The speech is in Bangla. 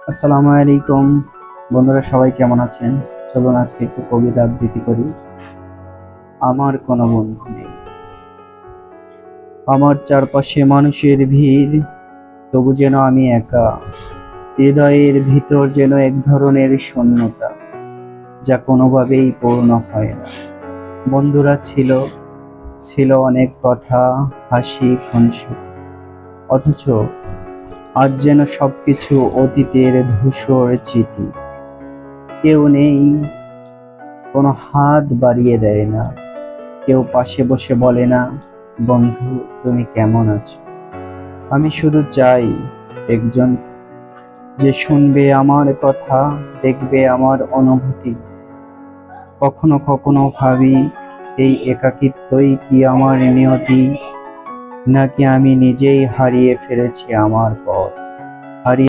আসসালামু আলাইকুম বন্ধুরা, সবাই কেমন আছেন? চলুন আজকে একটু কবিতা আবৃত্তি করি। আমার কোনো বন্ধু নেই, আমার চারপাশে মানুষের ভিড়, তবু যেন আমি একা। হৃদয়ের ভিতর যেন এক ধরনের শূন্যতা, যা কোনোভাবেই পূর্ণ হয় না। বন্ধুরা ছিল, ছিল অনেক কথা, হাসি, খুনসুটি, অথচ আজ যেন সবকিছু অতীতের ধূসর স্মৃতি। কেউ নেই, কোনো হাত বাড়িয়ে দেয় না, কেউ পাশে বসে বলে না, বন্ধু তুমি কেমন আছো? আমি শুধু চাই একজন, যে শুনবে আমার কথা, দেখবে আমার অনুভূতি। কখনো কখনো ভাবি, এই একাকিত্বই কি আমার নিয়তি, নাকি আমি নিজেই হারিয়ে ফেলেছি আমার পথ। হারিয়ে